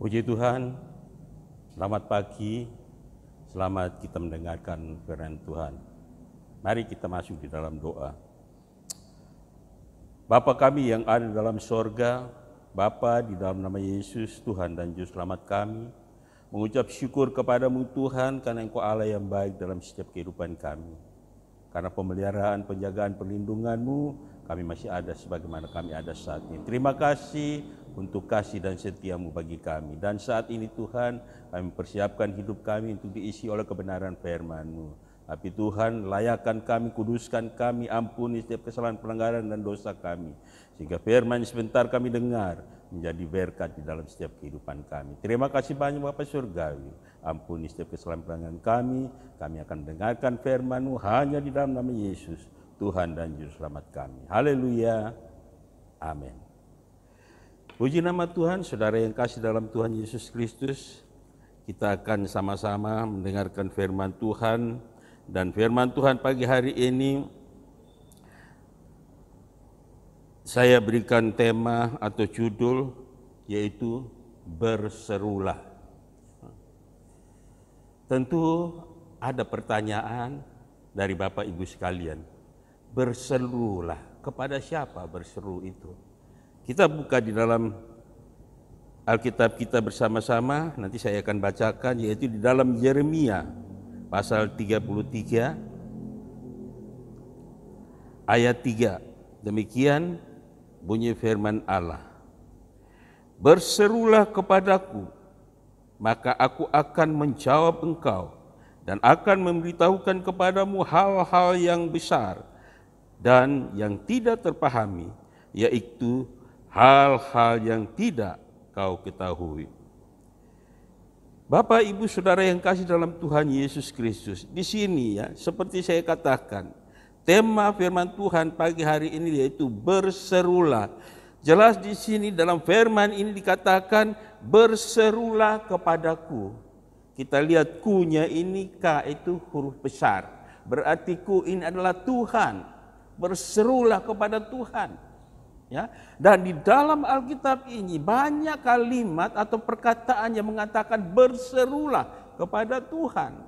Puji Tuhan, selamat pagi, selamat kita mendengarkan firman Tuhan. Mari kita masuk di dalam doa. Bapa kami yang ada dalam sorga, Bapa di dalam nama Yesus, Tuhan dan Juru Selamat kami, mengucap syukur kepadamu Tuhan, karena Engkau Allah yang baik dalam setiap kehidupan kami. Karena pemeliharaan, penjagaan, perlindungan-Mu, kami masih ada sebagaimana kami ada saat ini. Terima kasih untuk kasih dan setia-Mu bagi kami. Dan saat ini Tuhan, kami mempersiapkan hidup kami untuk diisi oleh kebenaran firman-Mu. Tapi Tuhan, layakkan kami, kuduskan kami, ampuni setiap kesalahan, pelanggaran dan dosa kami. Sehingga firman sebentar kami dengar, menjadi berkat di dalam setiap kehidupan kami. Terima kasih banyak Bapa Surgawi. Ampuni setiap kesalahan pelanggaran kami akan mendengarkan firman-Mu hanya di dalam nama Yesus, Tuhan dan Juru Selamat kami. Haleluya. Amin. Puji nama Tuhan, saudara yang kasih dalam Tuhan Yesus Kristus. Kita akan sama-sama mendengarkan firman Tuhan. Dan firman Tuhan pagi hari ini, saya berikan tema atau judul, yaitu berserulah. Tentu ada pertanyaan dari Bapak Ibu sekalian. Berserulah, kepada siapa berseru itu? Kita buka di dalam Alkitab kita bersama-sama, nanti saya akan bacakan, yaitu di dalam Yeremia pasal 33 ayat 3. Demikian bunyi firman Allah. Berserulah kepadaku, maka aku akan menjawab engkau dan akan memberitahukan kepadamu hal-hal yang besar dan yang tidak terpahami, yaitu hal-hal yang tidak kau ketahui. Bapak, Ibu, Saudara yang kasih dalam Tuhan Yesus Kristus, di sini ya, seperti saya katakan, tema firman Tuhan pagi hari ini yaitu berserulah. Jelas di sini dalam firman ini dikatakan berserulah kepadaku. Kita lihat ku-nya ini, K itu huruf besar. Berarti ku ini adalah Tuhan. Berserulah kepada Tuhan. Ya, dan di dalam Alkitab ini banyak kalimat atau perkataan yang mengatakan berserulah kepada Tuhan.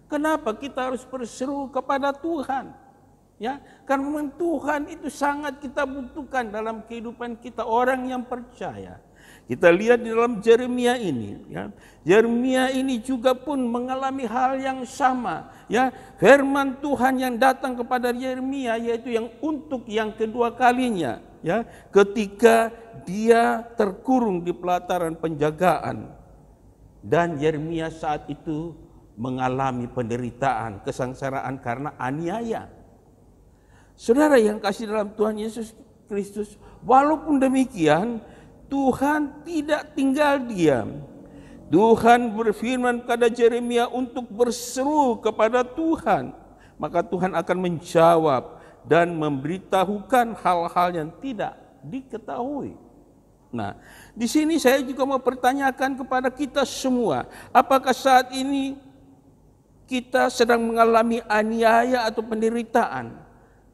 Kenapa kita harus berseru kepada Tuhan? Ya, karena memang Tuhan itu sangat kita butuhkan dalam kehidupan kita orang yang percaya. Kita lihat di dalam Yeremia ini, ya. Yeremia ini juga pun mengalami hal yang sama, ya. Firman Tuhan yang datang kepada Yeremia yaitu yang untuk yang kedua kalinya, ya, ketika dia terkurung di pelataran penjagaan. Dan Yeremia saat itu mengalami penderitaan, kesengsaraan karena aniaya. Saudara yang kasih dalam Tuhan Yesus Kristus, walaupun demikian Tuhan tidak tinggal diam. Tuhan berfirman kepada Yeremia untuk berseru kepada Tuhan. Maka Tuhan akan menjawab dan memberitahukan hal-hal yang tidak diketahui. Nah, di sini saya juga mau pertanyakan kepada kita semua, apakah saat ini kita sedang mengalami aniaya atau penderitaan?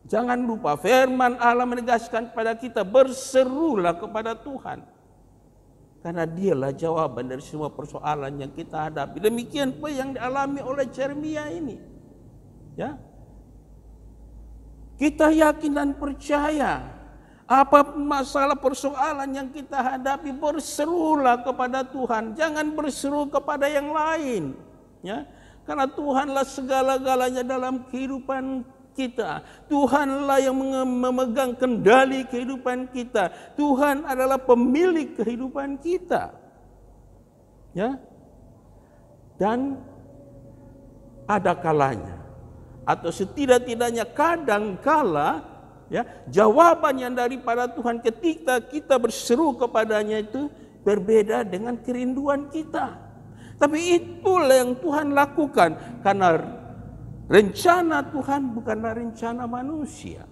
Jangan lupa firman Allah menegaskan kepada kita, berserulah kepada Tuhan. Karena dialah jawaban dari semua persoalan yang kita hadapi. Demikian pun yang dialami oleh Yeremia ini. Ya. Kita yakin dan percaya, apapun masalah persoalan yang kita hadapi, berserulah kepada Tuhan. Jangan berseru kepada yang lain. Ya. Karena Tuhanlah segala-galanya dalam kehidupan kita. Tuhanlah yang memegang kendali kehidupan kita. Tuhan adalah pemilik kehidupan kita. Ya. Dan ada kalanya atau setidak-tidaknya kadangkala, ya, jawaban yang daripada Tuhan ketika kita berseru kepadanya itu berbeda dengan kerinduan kita. Tapi itulah yang Tuhan lakukan, karena rencana Tuhan bukanlah rencana manusia.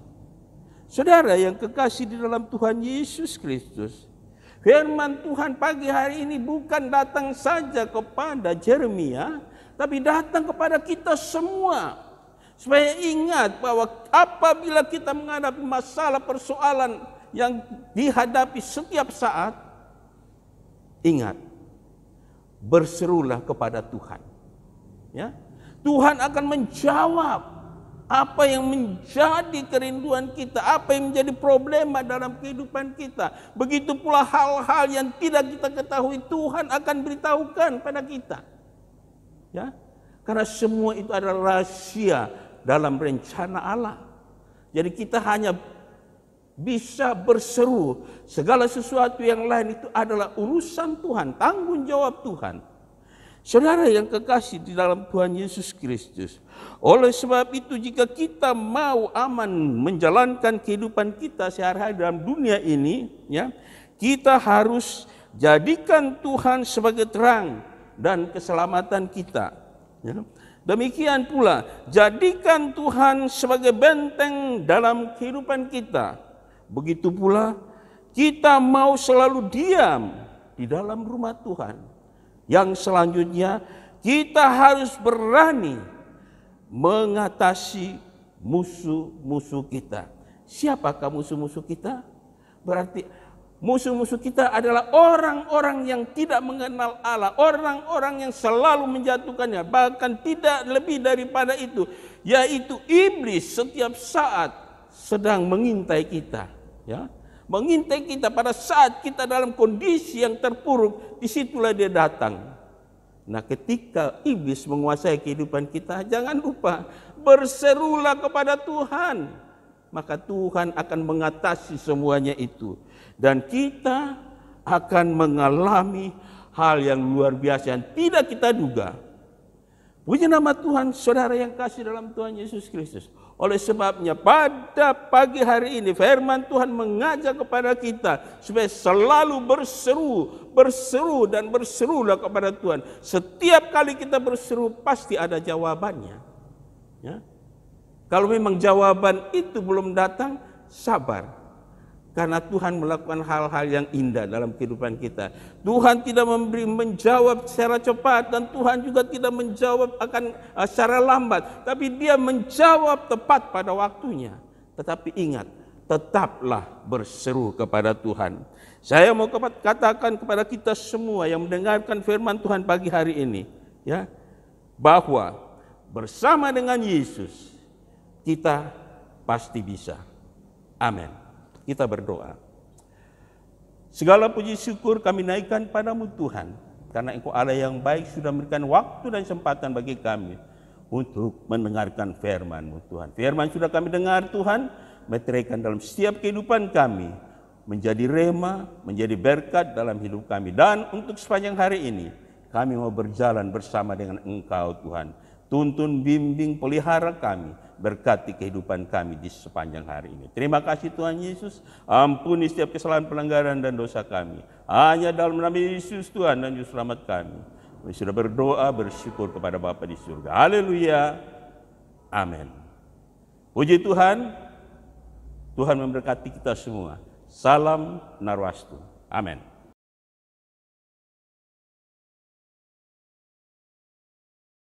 Saudara yang kekasih di dalam Tuhan Yesus Kristus, firman Tuhan pagi hari ini bukan datang saja kepada Yeremia, tapi datang kepada kita semua. Supaya ingat bahwa apabila kita menghadapi masalah persoalan yang dihadapi setiap saat, ingat berserulah kepada Tuhan. Ya, Tuhan akan menjawab apa yang menjadi kerinduan kita, apa yang menjadi problema dalam kehidupan kita. Begitu pula hal-hal yang tidak kita ketahui, Tuhan akan beritahukan pada kita. Ya, karena semua itu adalah rahasia dalam rencana Allah. Jadi kita hanya bisa berseru, segala sesuatu yang lain itu adalah urusan Tuhan, tanggung jawab Tuhan. Saudara yang kekasih di dalam Tuhan Yesus Kristus, oleh sebab itu jika kita mau aman menjalankan kehidupan kita sehari-hari dalam dunia ini, ya, kita harus jadikan Tuhan sebagai terang dan keselamatan kita. Ya. Demikian pula, jadikan Tuhan sebagai benteng dalam kehidupan kita. Begitu pula, kita mau selalu diam di dalam rumah Tuhan. Yang selanjutnya, kita harus berani mengatasi musuh-musuh kita. Siapakah musuh-musuh kita? Berarti musuh-musuh kita adalah orang-orang yang tidak mengenal Allah, orang-orang yang selalu menjatuhkannya, bahkan tidak lebih daripada itu, yaitu iblis setiap saat sedang mengintai kita, ya. Mengintai kita pada saat kita dalam kondisi yang terpuruk, disitulah dia datang. Nah, ketika iblis menguasai kehidupan kita, jangan lupa berserulah kepada Tuhan, maka Tuhan akan mengatasi semuanya itu. Dan kita akan mengalami hal yang luar biasa yang tidak kita duga. Puji nama Tuhan, saudara yang kasih dalam Tuhan Yesus Kristus. Oleh sebabnya pada pagi hari ini firman Tuhan mengajak kepada kita supaya selalu berseru dan berserulah kepada Tuhan. Setiap kali kita berseru pasti ada jawabannya. Ya. Kalau memang jawaban itu belum datang, sabar. Karena Tuhan melakukan hal-hal yang indah dalam kehidupan kita. Tuhan tidak menjawab secara cepat dan Tuhan juga tidak menjawab akan secara lambat. Tapi dia menjawab tepat pada waktunya. Tetapi ingat, tetaplah berseru kepada Tuhan. Saya mau katakan kepada kita semua yang mendengarkan firman Tuhan pagi hari ini, ya, bahwa bersama dengan Yesus kita pasti bisa. Amin. Kita berdoa. Segala puji syukur kami naikkan padamu Tuhan, karena Engkau Allah yang baik sudah memberikan waktu dan kesempatan bagi kami untuk mendengarkan firman-Mu Tuhan. Firman sudah kami dengar Tuhan, meteraikan dalam setiap kehidupan kami, menjadi rema, menjadi berkat dalam hidup kami. Dan untuk sepanjang hari ini, kami mau berjalan bersama dengan Engkau Tuhan. Tuntun, bimbing, pelihara kami, berkati kehidupan kami di sepanjang hari ini. Terima kasih Tuhan Yesus, ampuni setiap kesalahan, pelanggaran dan dosa kami. Hanya dalam nama Yesus Tuhan dan Juru Selamat kami. Kami sudah berdoa, bersyukur kepada Bapa di surga. Haleluya. Amin. Puji Tuhan, Tuhan memberkati kita semua. Salam Narwastu. Amin.